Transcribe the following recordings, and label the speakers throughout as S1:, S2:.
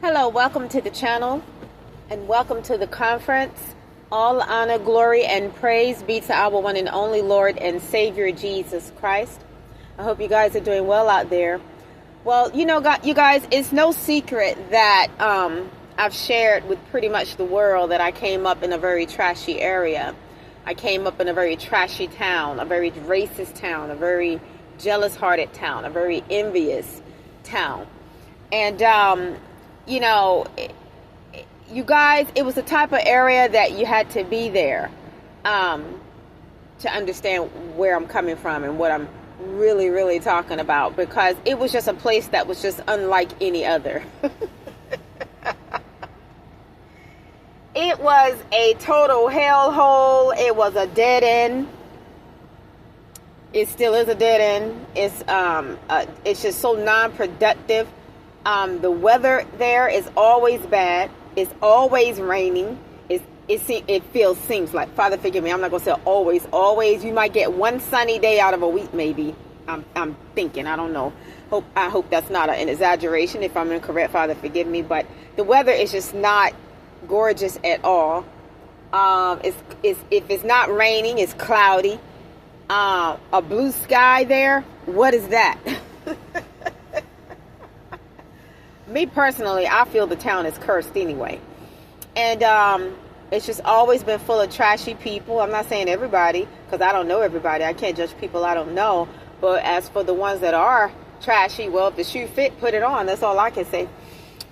S1: Hello, welcome to the channel and welcome to the conference. All honor, glory, and praise be to our one and only Lord and Savior Jesus Christ. I hope you guys are doing well out there. Well, you guys, it's no secret that I've shared with pretty much the world that I came up in a very trashy area. I came up in a very trashy town, a very racist town, a very jealous-hearted town, a very envious town. And you guys, it was the type of area that you had to be there to understand where I'm coming from and what I'm really, really talking about, because it was just a place that was just unlike any other. It was a total hellhole. It was a dead end. It still is a dead end. It's just so non-productive. The weather there is always bad. It's always raining. Seems like, Father forgive me, I'm not gonna say always. You might get one sunny day out of a week, maybe. I'm thinking, I don't know. I hope that's not an exaggeration. If I'm incorrect, Father forgive me. But the weather is just not gorgeous at all. If it's not raining, it's cloudy. A blue sky there. What is that? Me personally, I feel the town is cursed anyway. And it's just always been full of trashy people. I'm not saying everybody, because I don't know everybody. I can't judge people I don't know. But as for the ones that are trashy, well, if the shoe fit, put it on. That's all I can say.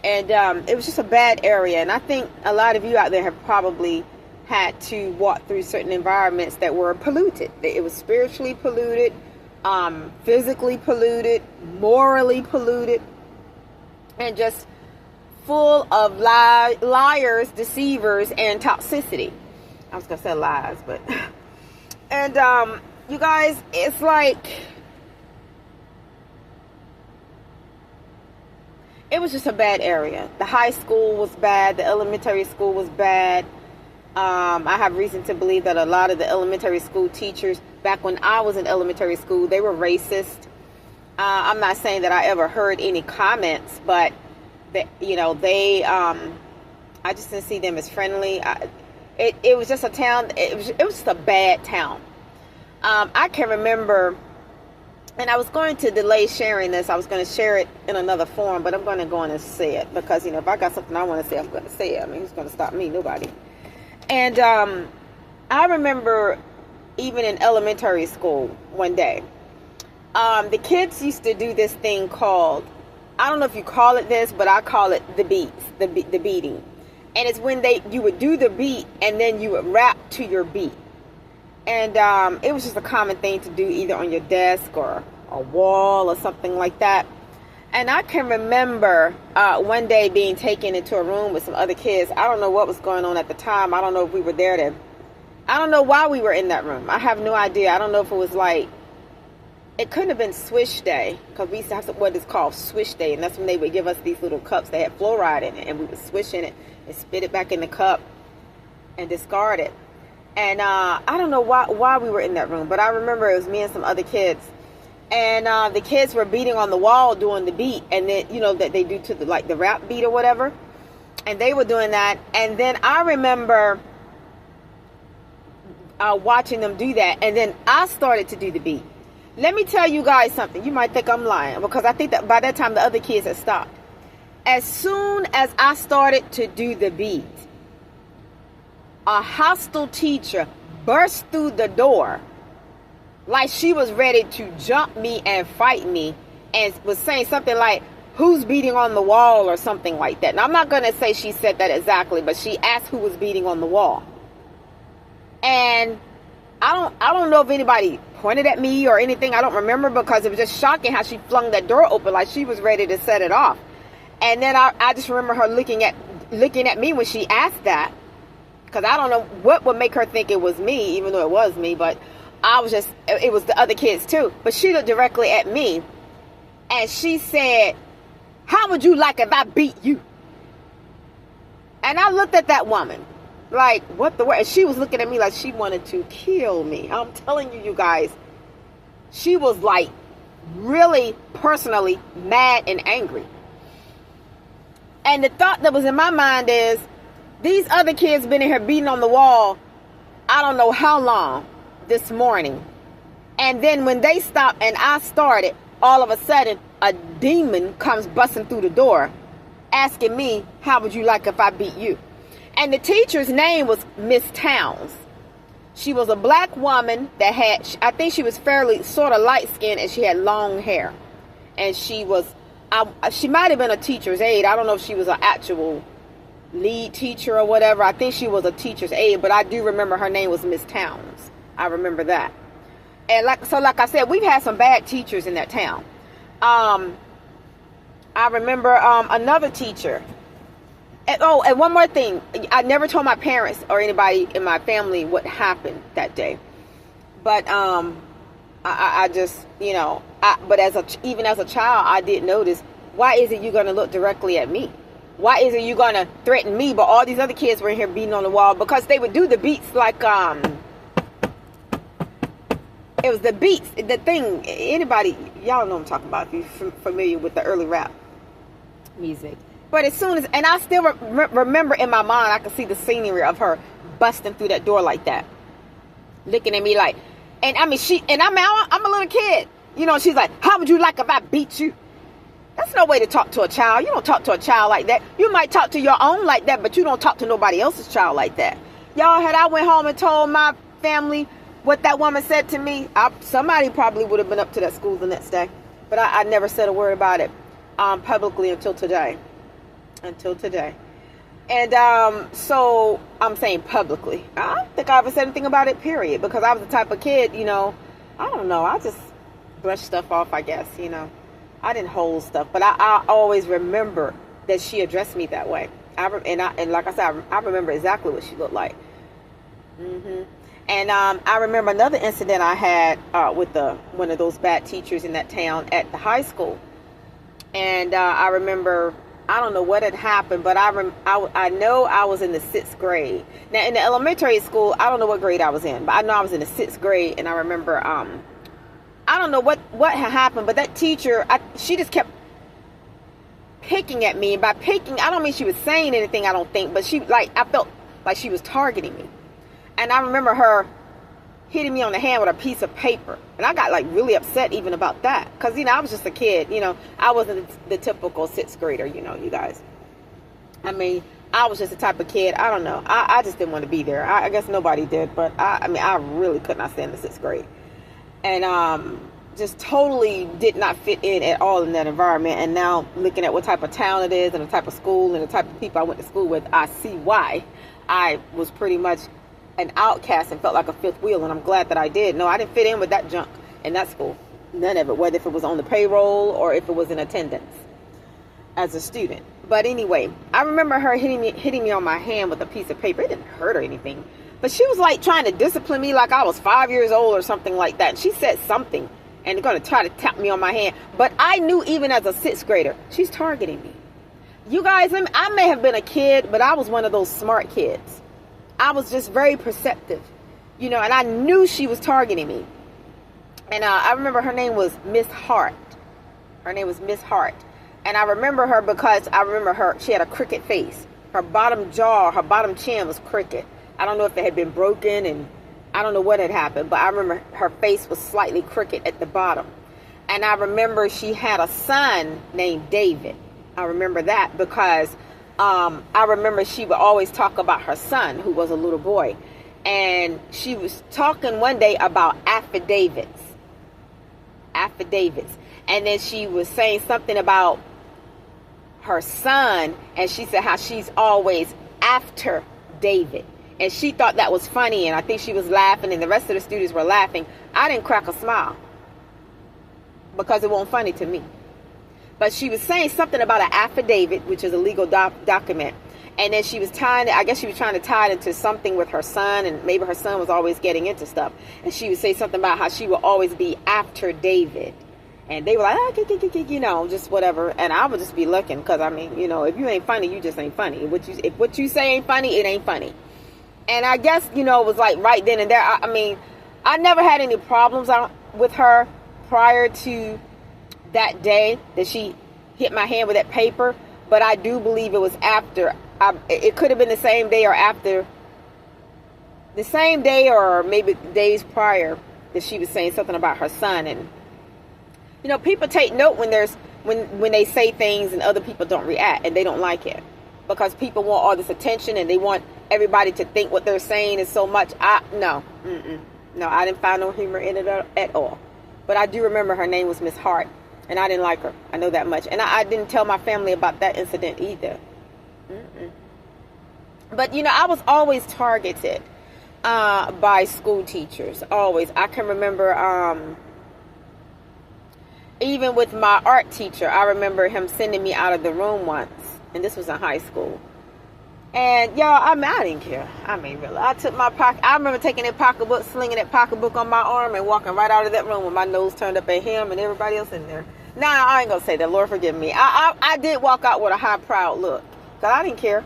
S1: And it was just a bad area. And I think a lot of you out there have probably had to walk through certain environments that were polluted. It was spiritually polluted, physically polluted, morally polluted, and just full of liars, deceivers, and toxicity. I was going to say lies, but... And, you guys, it's like... It was just a bad area. The high school was bad. The elementary school was bad. I have reason to believe that a lot of the elementary school teachers, back when I was in elementary school, they were racist. I'm not saying that I ever heard any comments, but I just didn't see them as friendly. It was just a town. It was just a bad town. I can remember, and I was going to delay sharing this. I was going to share it in another form, but I'm going to go on and say it because if I got something I want to say, I'm going to say it. I mean, who's going to stop me? Nobody. And I remember even in elementary school one day. The kids used to do this thing called, I don't know if you call it this, but I call it the beats, the beating. And it's when you would do the beat and then you would rap to your beat. And it was just a common thing to do either on your desk or a wall or something like that. And I can remember one day being taken into a room with some other kids. I don't know what was going on at the time. I don't know if we were there I don't know why we were in that room. I have no idea. I don't know if it was like, it couldn't have been Swish Day, because we used to have what is called Swish Day, and that's when they would give us these little cups. They had fluoride in it, and we would swish in it and spit it back in the cup and discard it. And I don't know why we were in that room, but I remember it was me and some other kids, and the kids were beating on the wall doing the beat, and then that they do to the rap beat or whatever, and they were doing that. And then I remember watching them do that, and then I started to do the beat. Let me tell you guys something. You might think I'm lying, because I think that by that time the other kids had stopped. As soon as I started to do the beat, a hostile teacher burst through the door like she was ready to jump me and fight me, and was saying something like, "Who's beating on the wall?" or something like that. Now, I'm not going to say she said that exactly, but she asked who was beating on the wall. And I don't know if anybody pointed at me or anything. I don't remember, because it was just shocking how she flung that door open like she was ready to set it off. And then I just remember her looking at me when she asked that, because I don't know what would make her think it was me, even though it was me. But it was the other kids too. But she looked directly at me and she said, "How would you like if I beat you?" And I looked at that woman like, what the word? And she was looking at me like she wanted to kill me. I'm telling you guys, she was like really personally mad and angry. And the thought that was in my mind is, these other kids been in here beating on the wall, I don't know how long, this morning. And then when they stopped and I started, all of a sudden, a demon comes busting through the door, asking me, how would you like if I beat you? And the teacher's name was Miss Towns. She was a black woman that had, I think she was fairly sort of light-skinned, and she had long hair. And she might have been a teacher's aide. I don't know if she was an actual lead teacher or whatever. I think she was a teacher's aide, but I do remember her name was Miss Towns. I remember that. And like I said, we've had some bad teachers in that town. I remember another teacher. And one more thing. I never told my parents or anybody in my family what happened that day. But I just, but even as a child, I did notice, why is it you're going to look directly at me? Why is it you going to threaten me? But all these other kids were in here beating on the wall, because they would do the beats like, it was the beats, the thing. Anybody, y'all know what I'm talking about if you're familiar with the early rap music. But as soon as, and I still remember in my mind, I could see the scenery of her busting through that door like that, looking at me like, and I mean, I'm a little kid. She's like, how would you like if I beat you? That's no way to talk to a child. You don't talk to a child like that. You might talk to your own like that, but you don't talk to nobody else's child like that. Y'all, had I went home and told my family what that woman said to me, somebody probably would have been up to that school the next day. But I never said a word about it publicly until today. And so I'm saying publicly. I don't think I ever said anything about it, period. Because I was the type of kid, I don't know. I just brushed stuff off, I guess, I didn't hold stuff, but I always remember that she addressed me that way. And like I said, I remember exactly what she looked like. And I remember another incident I had with one of those bad teachers in that town at the high school. And I remember, I don't know what had happened, but I know I was in the 6th grade. Now, in the elementary school, I don't know what grade I was in, but I know I was in the 6th grade, and I remember I don't know what had happened, but that teacher, she just kept picking at me. And by picking, I don't mean she was saying anything, I don't think, but I felt like she was targeting me. And I remember her hitting me on the hand with a piece of paper. And I got really upset even about that. Because, I was just a kid, I wasn't the typical 6th grader, you guys. I mean, I was just the type of kid, I don't know. I just didn't want to be there. I guess nobody did, but I really could not stand the 6th grade. And just totally did not fit in at all in that environment. And now looking at what type of town it is and the type of school and the type of people I went to school with, I see why I was pretty much an outcast and felt like a fifth wheel. And I'm glad that I did. No, I didn't fit in with that junk in that school. None of it, whether if it was on the payroll or if it was in attendance as a student. But anyway, I remember her hitting me on my hand with a piece of paper. It didn't hurt or anything. But she was trying to discipline me like I was 5 years old or something like that. And she said something and going to try to tap me on my hand. But I knew even as a 6th grader, she's targeting me. You guys, I may have been a kid, but I was one of those smart kids. I was just very perceptive, and I knew she was targeting me. And I remember her name was Miss Hart. And I remember her because she had a crooked face. Her bottom jaw, her bottom chin was crooked. I don't know if it had been broken, and I don't know what had happened, but I remember her face was slightly crooked at the bottom. And I remember she had a son named David. I remember that because I remember she would always talk about her son, who was a little boy. And she was talking one day about affidavits. And then she was saying something about her son, and she said how she's always after David. And she thought that was funny, and I think she was laughing, and the rest of the students were laughing. I didn't crack a smile because it wasn't funny to me. But she was saying something about an affidavit, which is a legal document. And then she was trying to tie it into something with her son, and maybe her son was always getting into stuff. And she would say something about how she would always be after David. And they were like, just whatever. And I would just be looking because, if you ain't funny, you just ain't funny. If what you say ain't funny, it ain't funny. And I guess, it was right then and there. I never had any problems with her prior to that day that she hit my hand with that paper. but I do believe it was after. It could have been the same day or after. The same day or maybe days prior that she was saying something about her son. And people take note when they say things and other people don't react and they don't like it, because people want all this attention and they want everybody to think what they're saying is so much. No, I didn't find no humor in it at all. But I do remember her name was Miss Hart, and I didn't like her. I know that much. And I didn't tell my family about that incident either. But I was always targeted by school teachers, always. I can remember even with my art teacher, I remember him sending me out of the room once, and this was in high school. And y'all, I didn't care. Really, I took my pocket. I remember taking that pocketbook, slinging that pocketbook on my arm, and walking right out of that room with my nose turned up at him and everybody else in there. Now, I ain't gonna say that. Lord forgive me. I did walk out with a high, proud look, because I didn't care.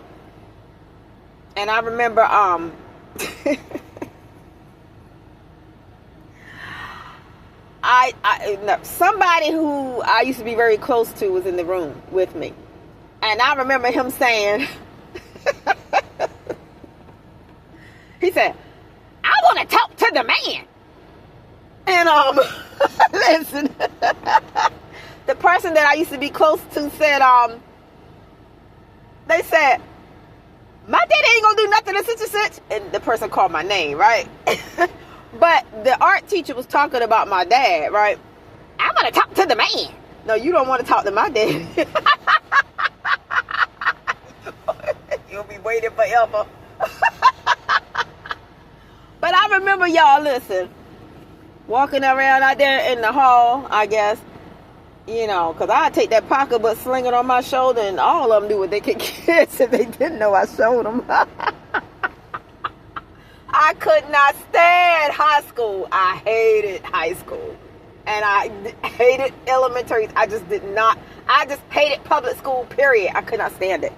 S1: And I remember somebody who I used to be very close to was in the room with me, and I remember him saying, he said, "I want to talk to the man." And listen, the person that I used to be close to said, they said, "My daddy ain't gonna do nothing to such and such," and the person called my name, right? But the art teacher was talking about my dad, right? "I'm gonna talk to the man." No, you don't want to talk to my daddy. You'll be waiting forever. But I remember, y'all, listen, walking around out there in the hall, I guess, because I'd take that pocketbook, sling it on my shoulder, and all of them knew what they could get if they didn't know I showed them. I could not stand high school. I hated high school. And I hated elementary. I just hated public school, period. I could not stand it.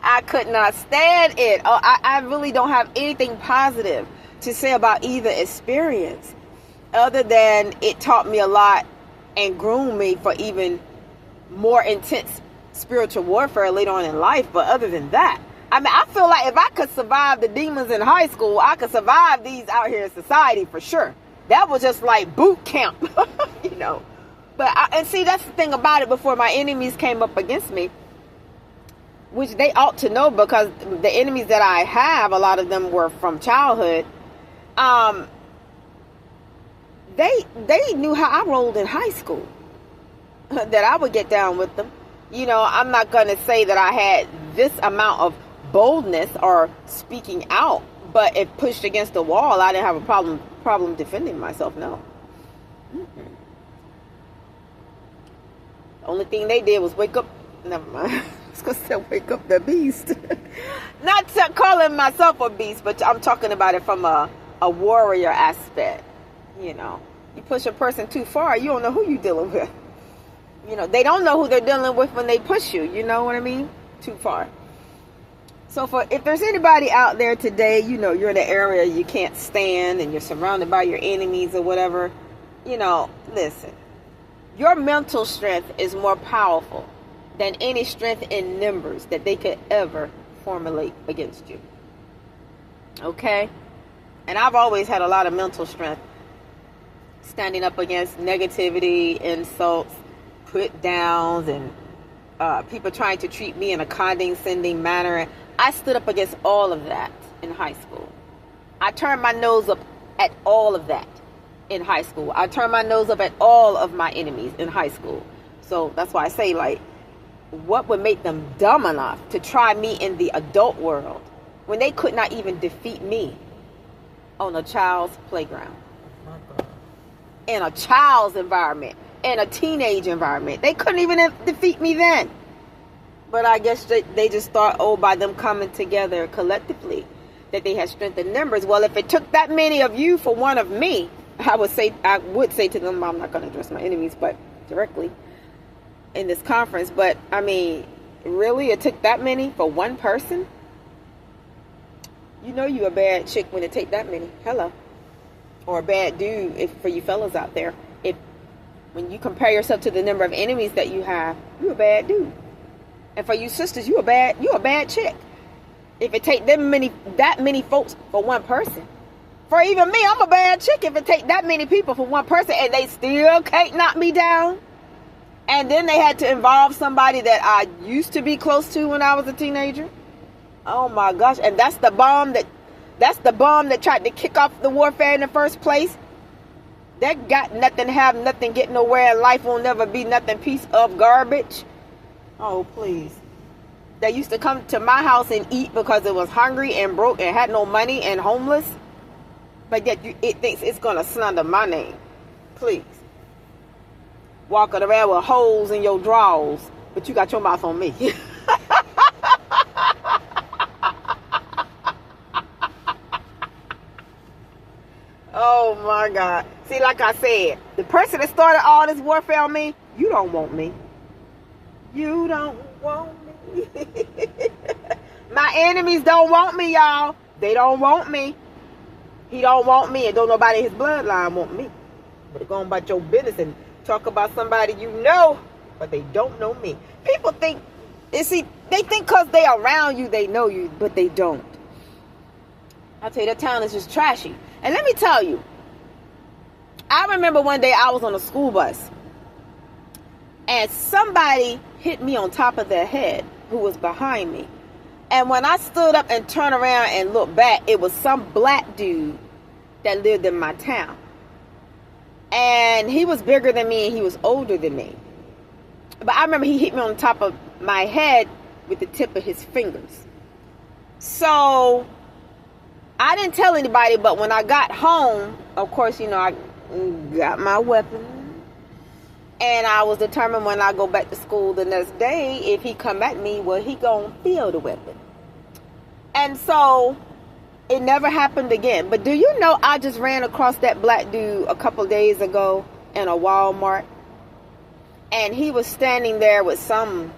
S1: I could not stand it. I really don't have anything positive to say about either experience, other than it taught me a lot and groomed me for even more intense spiritual warfare later on in life. But other than that, I feel like if I could survive the demons in high school, I could survive these out here in society for sure. That was just like boot camp, But and see, that's the thing about it. Before my enemies came up against me, which they ought to know, because the enemies that I have, a lot of them were from childhood. They knew how I rolled in high school, that I would get down with them. I'm not going to say that I had this amount of boldness or speaking out, but if pushed against the wall, I didn't have a problem defending myself. No. The only thing they did was wake up. Never mind. I was going to say wake up the beast. Not calling myself a beast, but I'm talking about it from a warrior aspect. You push a person too far, you don't know who you're dealing with. They don't know who they're dealing with when they push you. You know what I mean? Too far. So if there's anybody out there today, you're in an area you can't stand and you're surrounded by your enemies or whatever, listen. Your mental strength is more powerful than any strength in numbers that they could ever formulate against you. Okay? And I've always had a lot of mental strength, standing up against negativity, insults, put downs, and people trying to treat me in a condescending manner. And I stood up against all of that in high school. I turned my nose up at all of that in high school. I turned my nose up at all of my enemies in high school. So that's why I say, like, what would make them dumb enough to try me in the adult world when they could not even defeat me on a child's playground, in a child's environment, in a teenage environment? They couldn't even defeat me then. But I guess they just thought, by them coming together collectively, that they had strength in numbers. Well, if it took that many of you for one of me, I would say to them, I'm not going to address my enemies, but directly in this conference. But really, it took that many for one person? You a bad chick when it take that many. Hello. Or a bad dude, for you fellas out there. If When you compare yourself to the number of enemies that you have, you're a bad dude. And for you sisters, you're a bad chick. If it take that many folks for one person. For even me, I'm a bad chick if it take that many people for one person and they still can't knock me down. And then they had to involve somebody that I used to be close to when I was a teenager. Oh my gosh. And that's the bomb that tried to kick off the warfare in the first place. That got nothing, have nothing, get nowhere, and life will never be nothing, piece of garbage. Oh, please. They used to come to my house and eat because it was hungry and broke and had no money and homeless. But yet it thinks it's going to slander my name. Please. Walking around with holes in your drawers, but you got your mouth on me. Oh my God. See, like I said, the person that started all this warfare on me, you don't want me. You don't want me. My enemies don't want me, y'all. They don't want me. He don't want me, and don't nobody in his bloodline want me. But go on about your business and talk about somebody you know, but they don't know me. People think, they think because they around you, they know you, but they don't. I'll tell you, that town is just trashy. And let me tell you, I remember one day I was on a school bus and somebody hit me on top of their head who was behind me. And when I stood up and turned around and looked back, it was some black dude that lived in my town. And he was bigger than me and he was older than me. But I remember he hit me on the top of my head with the tip of his fingers. So I didn't tell anybody, but when I got home, of course, you know, I got my weapon. And I was determined when I go back to school the next day, if he come at me, well, he gonna feel the weapon. And so it never happened again. But do you know I just ran across that black dude a couple days ago in a Walmart? And he was standing there with some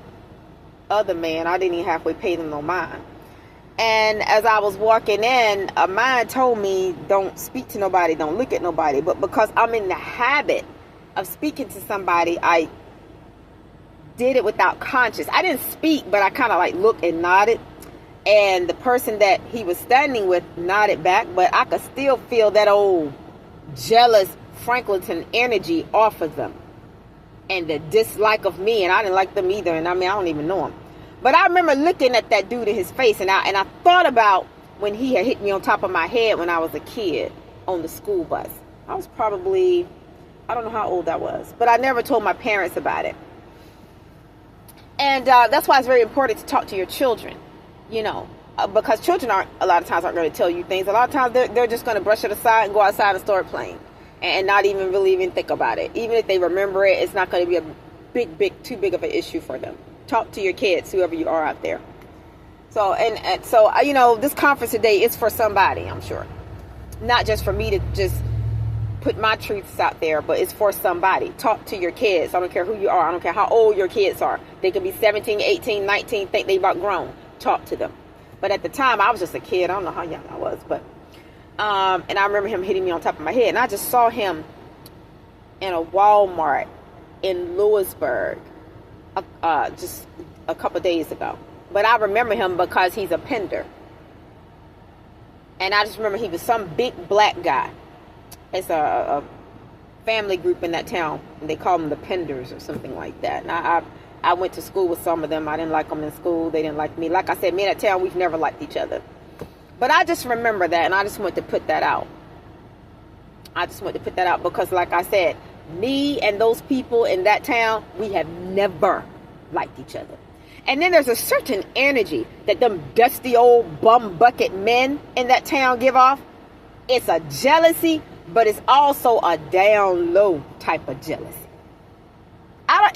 S1: other man. I didn't even halfway pay them no mind. And as I was walking in, a mind told me, don't speak to nobody, don't look at nobody. But because I'm in the habit of speaking to somebody, I did it without conscience. I didn't speak, but I kind of like looked and nodded. And the person that he was standing with nodded back, but I could still feel that old jealous Franklinton energy off of them. And the dislike of me, and I didn't like them either. And I mean, I don't even know him. But I remember looking at that dude in his face, and I thought about when he had hit me on top of my head when I was a kid on the school bus. I was probably, I don't know how old I was, but I never told my parents about it. And that's why it's very important to talk to your children, you know, because children a lot of times aren't going to tell you things. A lot of times they're just going to brush it aside and go outside and start playing and not even really think about it. Even if they remember it, it's not going to be a too big of an issue for them. Talk to your kids, whoever you are out there. So, and so, you know, this conference today is for somebody, I'm sure. Not just for me to just put my truths out there, but it's for somebody. Talk to your kids. I don't care who you are. I don't care how old your kids are. They can be 17, 18, 19, think they about grown. Talk to them. But at the time, I was just a kid. I don't know how young I was, but, and I remember him hitting me on top of my head. And I just saw him in a Walmart in Lewisburg. Just a couple days ago. But I remember him because he's a pender. And I just remember he was some big black guy. It's a family group in that town. And they call them the Penders or something like that. And I went to school with some of them. I didn't like them in school. They didn't like me. Like I said, me and that town, we've never liked each other. But I just remember that. And I just wanted to put that out. I just wanted to put that out because, like I said, me and those people in that town, we have never liked each other. And then there's a certain energy that them dusty old bum bucket men in that town give off. It's a jealousy, but it's also a down low type of jealousy.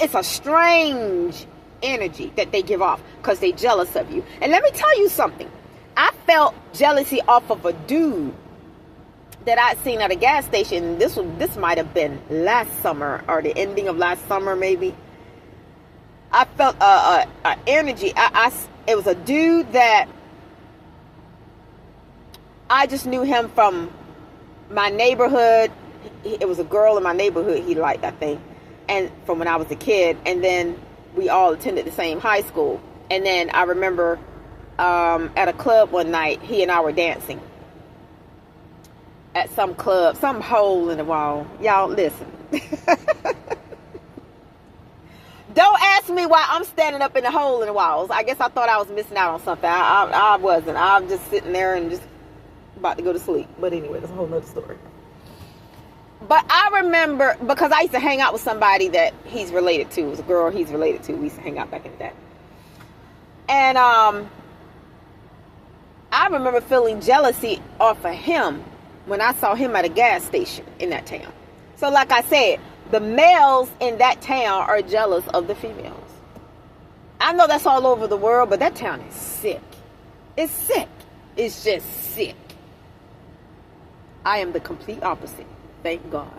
S1: It's a strange energy that they give off because they jealous of you. And let me tell you something. I felt jealousy off of a dude that I'd seen at a gas station. This might have been last summer or the ending of last summer, maybe. I felt a energy. It was a dude that I just knew him from my neighborhood. It was a girl in my neighborhood he liked, I think. and from when I was a kid, and then we all attended the same high school. And then I remember at a club one night, he and I were dancing at some club, some hole in the wall. Y'all listen. Don't ask me why I'm standing up in the hole in the walls. I guess I thought I was missing out on something. I wasn't. I'm just sitting there and just about to go to sleep. But anyway, that's a whole nother story. But I remember, because I used to hang out with somebody that he's related to. It was a girl he's related to. We used to hang out back in the day. And I remember feeling jealousy off of him when I saw him at a gas station in that town. So like I said, the males in that town are jealous of the females. I know that's all over the world, but that town is sick. It's sick. It's just sick. I am the complete opposite. Thank God.